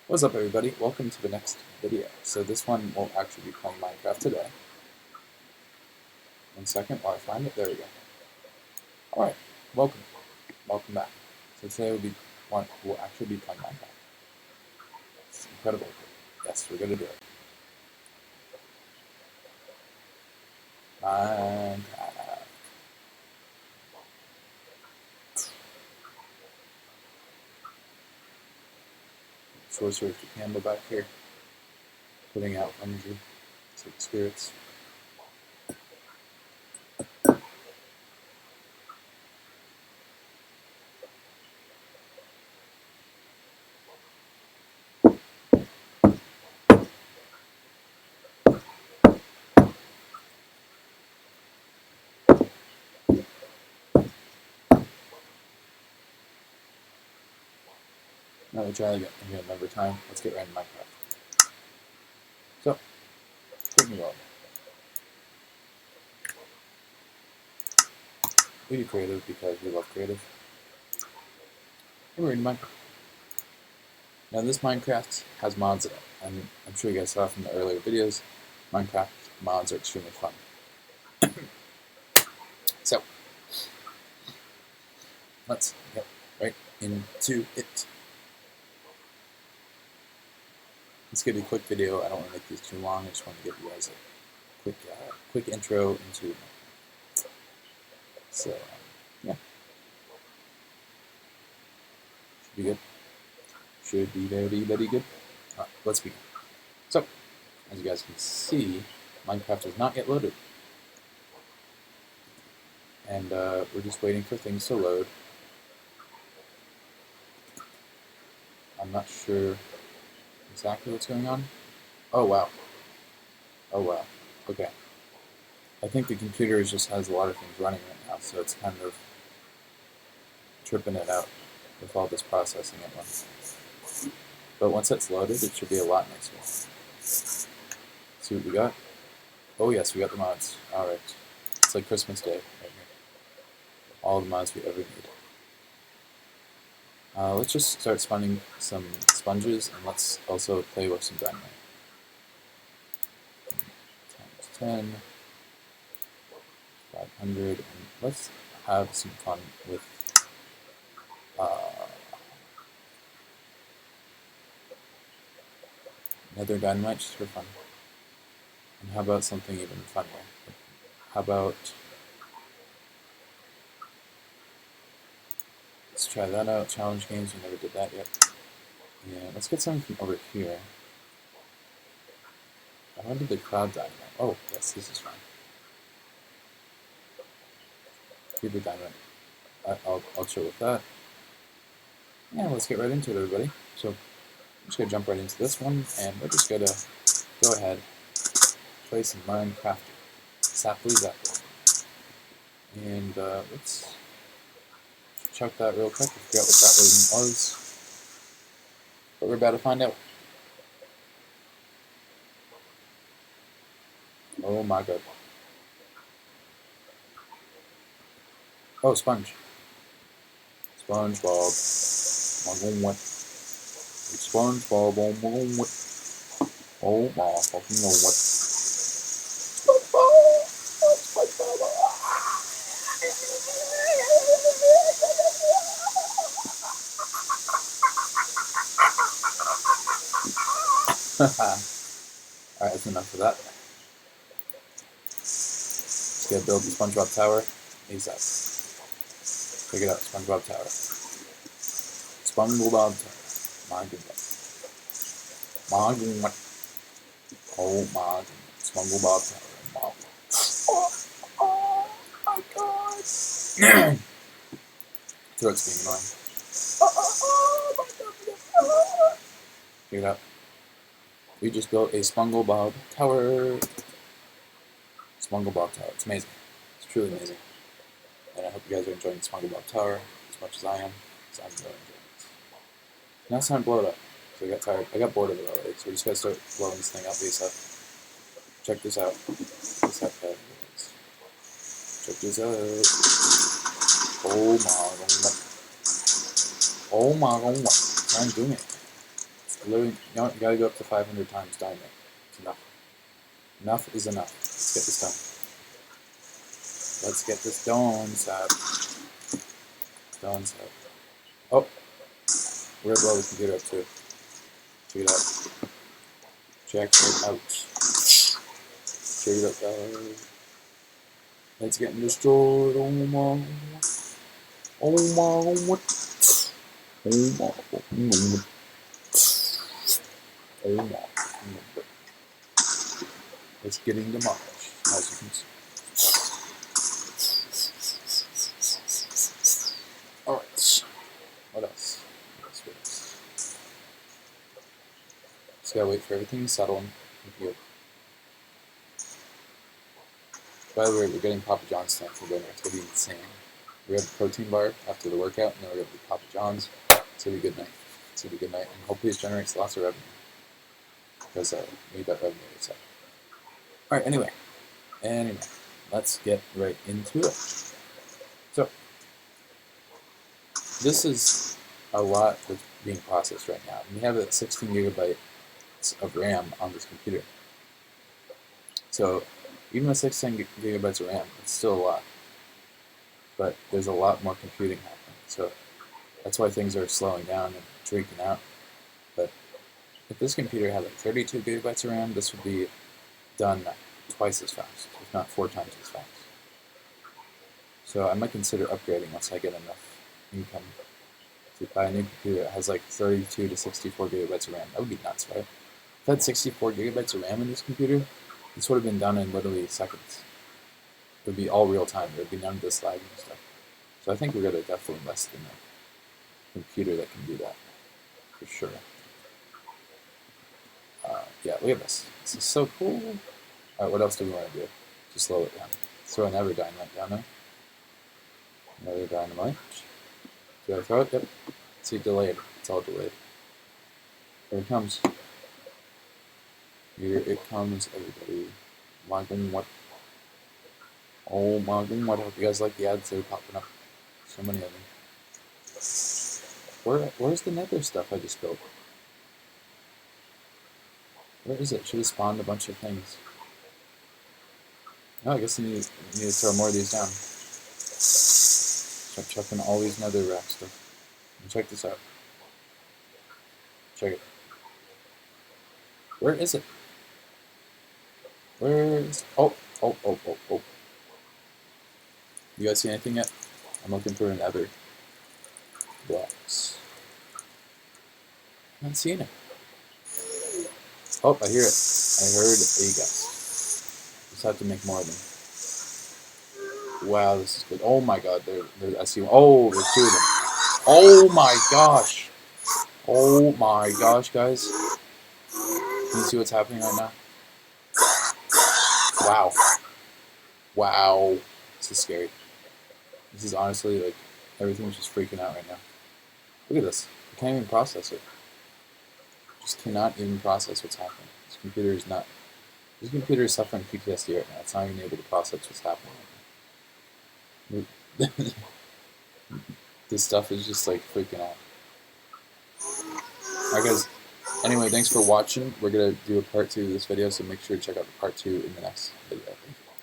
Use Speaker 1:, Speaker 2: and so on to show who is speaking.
Speaker 1: What's up, everybody? Welcome to the next video. So this one will actually be playing Minecraft today. 1 second while I find it. There we go. Alright, welcome. Welcome back. So today we'll actually be playing Minecraft. It's incredible. Yes, we're gonna do it. Minecraft. Sorcerer Panda back here. Putting out energy. It's like spirits. Now we try again another time. Let's get right into Minecraft. So, take me on. We do creative because we love creative. And we're in Minecraft. Now this Minecraft has mods in it, and I'm sure you guys saw from the earlier videos, Minecraft mods are extremely fun. So, let's get right into it. It's going to be a quick video. I don't want to make these too long. I just want to give you guys a quick intro into Minecraft. So, yeah. Should be good. Should be very good. Alright, let's begin. So, as you guys can see, Minecraft is not yet loaded. And we're just waiting for things to load. I'm not sure exactly what's going on. Oh wow. Oh wow. Okay. I think the computer just has a lot of things running right now, so it's kind of tripping it out with all this processing at once. But once it's loaded, it should be a lot nicer. See what we got? Oh yes, we got the mods. Alright. It's like Christmas Day right here. All the mods we ever need. Let's just start spawning some sponges, and let's also play with some dynamite. Times 10, 500, and let's have some fun with another dynamite just for fun. And how about something even funnier? How about, let's try that out, challenge games, we never did that yet. Yeah, let's get something from over here. I wanted the cloud dynamite. Oh, yes, this is fine. Creeper dynamite. I'll chill with that. Yeah, let's get right into it, everybody. So, I'm just going to jump right into this one, and we're just going to go ahead, play some Minecraft. Sapply Zapply. And let's check that real quick. I forgot what that was. But we're about to find out. Oh my god. Oh, sponge. SpongeBob. SpongeBob. Oh my fucking god. Alright, that's enough of that. Let's go build the SpongeBob Tower ASAP. Check it out, SpongeBob Tower. SpongeBob Tower. My goodness. My goodness. Oh my goodness. SpongeBob Tower. Oh my god. Throat's being annoying. Check it out. We just built a SpongeBob Tower. SpongeBob Tower. It's amazing. It's truly amazing. And I hope you guys are enjoying the SpongeBob Tower as much as I am, because I'm really enjoying it. Now it's time to blow it up. So I got tired. I got bored of it already, so we're just going to start blowing this thing up ASAP. Check this out. Check this out. Oh my god. Oh my god. I'm doing it. Literally, you gotta go up to 500 times Dynamite. It's enough. Enough is enough. Let's get this done. Let's get this done, Sab. Done, Sab. Oh, we're gonna blow the computer up too. Check it out. Check it out. Check it out, guys. It's getting destroyed. Oh my. Oh my. Oh my. Oh my. It's getting demolished, as you can see. Alright. What else? Just gotta wait for everything to settle and compute. By the way, we're getting Papa John's tonight for dinner. It's gonna be insane. We have a protein bar after the workout, and then we're gonna do Papa John's. It's gonna be a good night. It's gonna be a good night, and hopefully it generates lots of revenue. Because we need that revenue. So. Alright, anyway, let's get right into it. So, this is a lot that's being processed right now. We have 16 gigabytes of RAM on this computer. So, even with 16 gigabytes of RAM, it's still a lot. But there's a lot more computing happening. So, that's why things are slowing down and shrinking out. But if this computer had like 32 gigabytes of RAM, this would be done twice as fast, if not 4 times as fast. So I might consider upgrading once I get enough income to buy a new computer that has like 32 to 64 gigabytes of RAM. That would be nuts, right? If I had 64 gigabytes of RAM in this computer, this would have been done in literally seconds. It would be all real time. There would be none of this lagging stuff. So I think we're going to definitely invest in a computer that can do that, for sure. Yeah, look at this. This is so cool. Alright, what else do we want to do? Just slow it down. Let's throw another dynamite down there. Another dynamite. Did I throw it? Yep. See, delayed. It's all delayed. Here it comes. Here it comes, everybody. My god, what? Oh my god, what? I hope you guys like the ads that are popping up. So many of them. Where's the nether stuff I just built? Where is it? Should have spawned a bunch of things. Oh, I guess you need to throw more of these down. Start chucking all these nether rack stuff. And check this out. Check it. Where is it? Where is... Oh. You guys see anything yet? I'm looking for nether blocks. I'm not seeing it. Oh, I hear it. I heard a gust. Just have to make more of them. Wow, this is good. Oh my god, I see one. Oh, there's 2 of them. Oh my gosh. Oh my gosh, guys. Can you see what's happening right now? Wow. Wow. This is scary. This is honestly, like, everything's just freaking out right now. Look at this. I can't even process it. Just cannot even process what's happening. This computer is suffering PTSD right now. It's not even able to process what's happening right now. This stuff is just like freaking out. Alright guys, anyway, thanks for watching. We're going to do a part 2 of this video, so make sure to check out the part 2 in the next video.